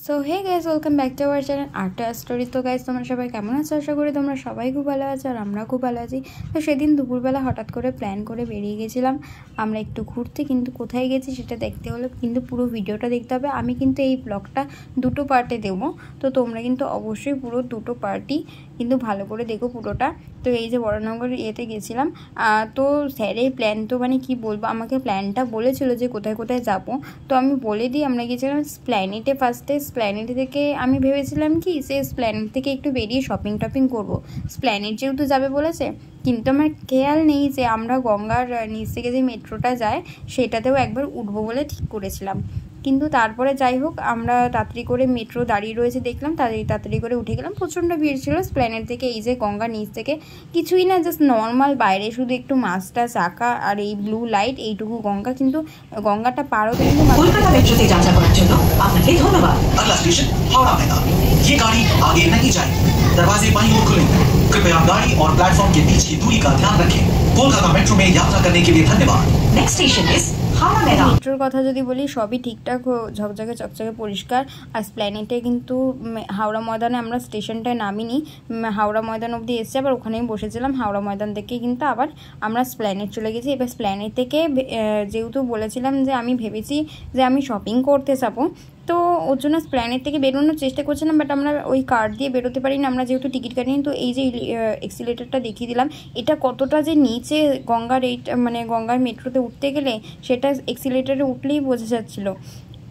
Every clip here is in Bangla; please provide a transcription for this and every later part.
So hey guys, welcome back to our channel Arta story. তো গাইস, তোমরা সবাই কেমন আছো? আশা করি তোমরা সবাই খুব ভালো আছো আর আমরা খুব ভালো আছি। তো সেদিন দুপুরবেলা হঠাৎ করে প্ল্যান করে বেরিয়ে গেছিলাম আমরা একটু ঘুরতে, কিন্তু কোথায় গেছি সেটা দেখতে হলে কিন্তু পুরো ভিডিওটা দেখতে হবে। আমি কিন্তু এই ব্লগটা দুটো পার্টে দেবো, তো তোমরা কিন্তু অবশ্যই পুরো দুটো পার্টই কিন্তু ভালো করে দেখো পুরোটা। তো এই যে বড়নগর ইয়েতে গেছিলাম, তো স্যারের প্ল্যান তো মানে কি বলবো, আমাকে প্ল্যানটা বলেছিল যে কোথায় কোথায় যাব। তো আমি বলে দিই, আমরা গেছিলাম স্প্ল্যানেটে। ফার্স্টে স্প্ল্যানেট থেকে আমি ভেবেছিলাম কি সে স্প্ল্যানেট থেকে একটু বেরিয়ে শপিং টপিং করবো, স্প্ল্যানেট যেহেতু যাবে বলেছে। কিন্তু আমার খেয়াল নেই যে আমরা গঙ্গার নিচ থেকে যে মেট্রোটা যায় সেটাতেও একবার উঠবো বলে ঠিক করেছিলাম। কিন্তু তারপরে যাই হোক, আমরা তাড়াতাড়ি করে মেট্রো দাঁড়িয়ে রয়েছে দেখলাম, তাড়াতাড়ি করে উঠে গেলাম। প্রচণ্ড ভিড় ছিল স্প্ল্যানেট থেকে এই যে গঙ্গার নিচ থেকে কিছুই না, জাস্ট নর্মাল বাইরে শুধু একটু মাছটা চাকা আর এই ব্লু লাইট, এইটুকু গঙ্গা। কিন্তু গঙ্গাটা পার হতে কিন্তু কলকাতা মেট্রোতে যাত্রা করার জন্য আপনাকে ধন্যবাদ। अगला स्टेशन हावड़ा मैदान। ये गाड़ी आगे नहीं जाएगी, दरवाजे बाईं ओर खुलेंगे। कृपया गाड़ी और प्लेटफॉर्म के बीच की दूरी का ध्यान रखें। कोलकाता मेट्रो में यात्रा करने के लिए धन्यवाद। नेक्स्ट स्टेशन इज हावड़ा मैदान। মেট্রোর কথা যদি বলি, সবই ঠিকঠাক, ঝকঝকে চকচকে পরিষ্কার। আর স্প্ল্যানেটে কিন্তু হাওড়া ময়দানে আমরা স্টেশনটায় নামিনি, হাওড়া ময়দান অবধি এসেছি, আবার ওখানেই বসেছিলাম। হাওড়া ময়দান থেকে কিন্তু আবার আমরা স্প্ল্যানেট চলে গেছি। এবার স্প্ল্যানেট থেকে যেহেতু বলেছিলাম যে আমি ভেবেছি যে আমি শপিং করতে যাবো, তো ওর জন্য স্প্ল্যানেট থেকে বেরোনোর চেষ্টা করছিলাম, বাট আমরা ওই কার্ড দিয়ে বেরোতে পারি না, আমরা যেহেতু টিকিট কাটিনি। তো এই যে এক্সিলেটারটা দেখিয়ে দিলাম, এটা কতটা যে নিচে গঙ্গার এইটা মানে গঙ্গার মেট্রোতে উঠতে গেলে সেটা এক্সিলেটারে উঠলেই বোঝা যাচ্ছিল।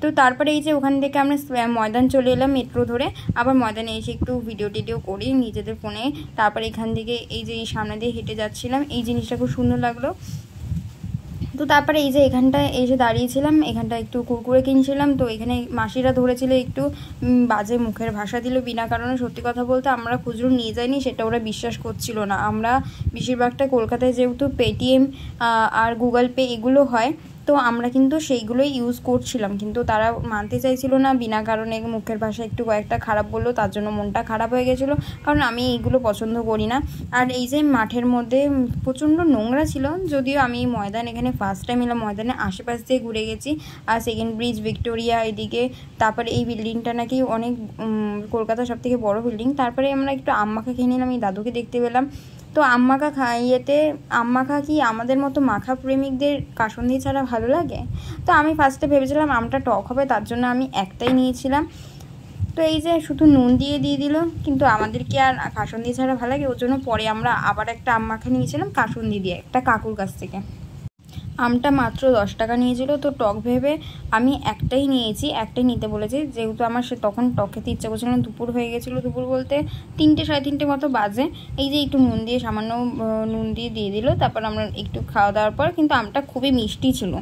তো তারপরে এই যে ওখান থেকে আমরা ময়দান চলে এলাম মেট্রো ধরে, আবার ময়দানে এসে একটু ভিডিও টিডিও করি নিজেদের ফোনে। তারপরে এখান থেকে এই যে এই সামনে দিয়ে হেঁটে যাচ্ছিলাম, এই জিনিসটা খুব সুন্দর লাগলো। তো তারপরে এই যে এখানটায় এসে দাঁড়িয়েছিলাম, এখানটা একটু কুরকুরে কিনছিলাম। তো এখানে মাসিরা ধরেছিল একটু বাজে মুখের ভাষা দিল বিনা কারণে। সত্যি কথা বলতে আমরা খুচরো নিয়ে যাইনি, সেটা ওরা বিশ্বাস করছিল না। আমরা বেশিরভাগটা কলকাতায় যেহেতু পেটিএম আর গুগল পে এগুলো হয়, তো আমরা কিন্তু সেইগুলোই ইউজ করছিলাম, কিন্তু তারা মানতে চাইছিল না। বিনা কারণে মুখের ভাষা একটু কয়েকটা খারাপ বললো, তার জন্য মনটা খারাপ হয়ে গেছিলো, কারণ আমি এইগুলো পছন্দ করি না। আর এই যে মাঠের মধ্যে প্রচণ্ড নোংরা ছিল, যদিও আমি ময়দান এখানে ফার্স্ট টাইম এলাম, ময়দানের আশেপাশ দিয়ে ঘুরে গেছি। আর সেকেন্ড ব্রিজ, ভিক্টোরিয়া এদিকে, তারপরে এই বিল্ডিংটা নাকি অনেক কলকাতার সব থেকে বড়ো বিল্ডিং। তারপরে আমরা একটু আম্মাখা খেয়ে নিলাম, এই দাদুকে দেখতে পেলাম। তো আম্মাখা আম্মাখা কি আমাদের মতো মাখা প্রেমিকদের কাসুন্দি ছাড়া ভালো লাগে? তো আমি ফার্স্টে ভেবেছিলাম আমটা টক হবে, তার জন্য আমি একটাই নিয়েছিলাম। তো এই যে শুধু নুন দিয়ে দিল, কিন্তু আমাদের কি আর কাসুন্দি ছাড়া ভালো লাগে? ওর জন্য পরে আমরা আবার একটা আম্মাখা নিয়েছিলাম কাসুন্দি দিয়ে, একটা কাকুর কাছ থেকে। আমটা মাত্র 10 টাকা নিয়েছিল, তো টক ভেবে আমি একটাই নিয়েছি, একটাই নিতে বলেছি, যেহেতু আমার তখন টক খেতে ইচ্ছা করছিল না। দুপুর হয়ে গেছিলো, দুপুর বলতে 3টে সাড়ে 3টে মতো বাজে। এই যে একটু নুন দিয়ে, সামান্য নুন দিয়ে দিল। তারপর আমরা একটু খাওয়া দাওয়ার পর, কিন্তু আমটা খুবই মিষ্টি ছিল,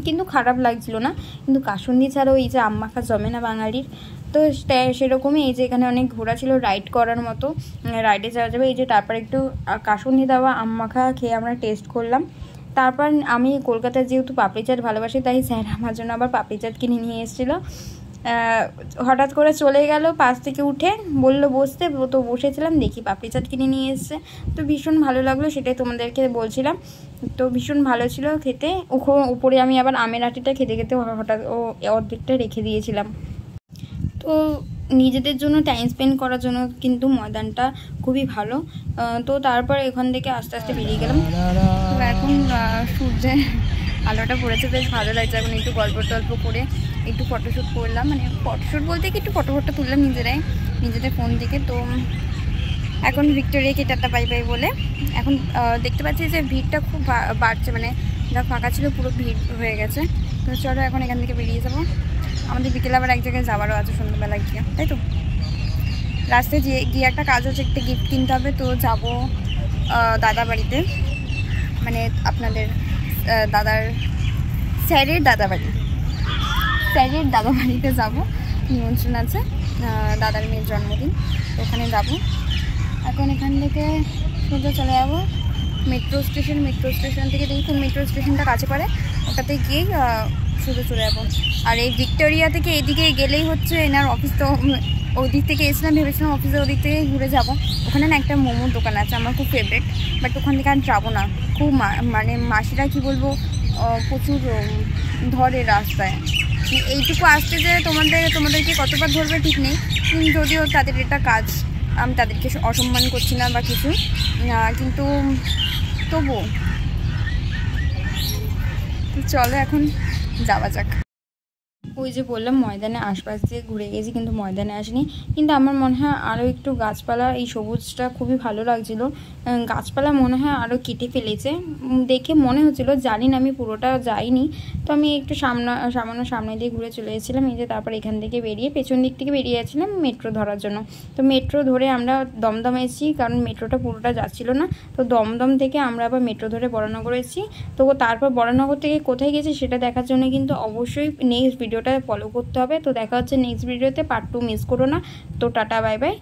কিন্তু খারাপ লাগছিল না। কিন্তু কাসুন্দি ছাড়াও এই যে আম্মাখা জমে না বাঙালির। তো সেরকমই এই যে এখানে অনেক ঘোরা ছিল, রাইড করার মতো, রাইডে যাওয়া যাবে। এই যে তারপর একটু কাসুন্দি দেওয়া আম্মাখা খেয়ে আমরা টেস্ট করলাম। তারপর আমি কলকাতার যেহেতু পাপড়ি চাট ভালোবাসি, তাই স্যার আমার জন্য আবার পাপড়ি চাট কিনে নিয়ে এসেছিলো। হঠাৎ করে চলে গেল, পাশ থেকে উঠে বললো বসতে, তো বসেছিলাম, দেখি পাপড়ি চাট কিনে নিয়ে এসছে। তো ভীষণ ভালো লাগলো, সেটাই তোমাদেরকে বলছিলাম। তো ভীষণ ভালো ছিল খেতে। উপরে আমি আবার আমের আটিটা খেতে খেতে হঠাৎ অর্ধেকটা রেখে দিয়েছিলাম। তো নিজেদের জন্য টাইম স্পেন্ড করার জন্য কিন্তু ময়দানটা খুবই ভালো। তো তারপর এখান থেকে আস্তে আস্তে বেরিয়ে গেলাম। তো এখন সূর্যের আলোটা পড়েছে, বেশ ভালো লাগছে। এখন একটু গল্প টল্প করে একটু ফটোশ্যুট করলাম, মানে ফটোশ্যুট বলতে কি একটু ফটো তুললাম নিজেদের ফোন থেকে। তো এখন ভিক্টোরিয়াকে টাটা পাই বলে এখন দেখতে পাচ্ছি যে ভিড়টা খুব বাড়ছে, মানে যা ফাঁকা ছিল পুরো ভিড় হয়ে গেছে। তো চলো এখন এখান থেকে বেরিয়ে যাবো। আমাদের বিকেলে আবার এক জায়গায় যাওয়ারও আছে সন্ধ্যাবেলা গিয়ে, তাই তো। রাস্তায় গিয়ে একটা কাজ হচ্ছে, একটা গিফট কিনতে হবে। তো যাবো দাদা বাড়িতে, মানে আপনাদের দাদার স্যারের দাদা বাড়িতে যাবো, নিমন্ত্রণ আছে, দাদার মেয়ের জন্মদিন, তো ওখানে যাবো। এখন এখান থেকে সোজা চলে যাবো মেট্রো স্টেশন থেকে দেখি কোন মেট্রো স্টেশনটা কাছে পড়ে, ওটাতে গিয়েই সোজা চলে যাবো। আর এই ভিক্টোরিয়া থেকে এদিকে গেলেই হচ্ছে এনার অফিস। তো ওই দিক থেকে এসেছিলাম, ভেবেছিলাম অফিসে ওদিক থেকে ঘুরে যাব। ওখানে না একটা মোমোর দোকান আছে, আমার খুব ফেভারিট, বাট ওখান থেকে আর যাবো না। খুব মানে মাসিরা কি বলবো, প্রচুর ধরে রাস্তায়, এইটুকু আসতে যে তোমাদেরকে কতবার ধরবে ঠিক নেই, যদিও তাদের এটা কাজ, আমি তাদেরকে অসম্মান করছি না বা কিছু, কিন্তু তবু চলো এখন যাওয়া যাক। ওই যে বললাম ময়দানে আশপাশ দিয়ে ঘুরে গেছি, কিন্তু ময়দানে আসিনি। কিন্তু আমার মনে হয় আরও একটু গাছপালা, এই সবুজটা খুবই ভালো লাগছিলো। গাছপালা মনে হয় আরও কেটে ফেলেছে দেখে মনে হচ্ছিলো, জানি না, আমি পুরোটা যাইনি। তো আমি একটু সামান্য সামনে দিয়ে ঘুরে চলে এসেছিলাম। এই যে তারপর এখান থেকে বেরিয়ে পেছন দিক থেকে বেরিয়ে যাচ্ছিলাম মেট্রো ধরার জন্য। তো মেট্রো ধরে আমরা দমদম এসেছি, কারণ মেট্রোটা পুরোটা যাচ্ছিলো না। তো দমদম থেকে আমরা আবার মেট্রো ধরে বরানগর এসেছি। তো তারপর বরানগর থেকে কোথায় গেছি সেটা দেখার জন্য কিন্তু অবশ্যই নেক্সট ভিডিওটা ফলো করতে হবে। তো দেখা হচ্ছে নেক্সট ভিডিওতে, পার্ট 2 মিস করো না। তো টাটা, বাই বাই।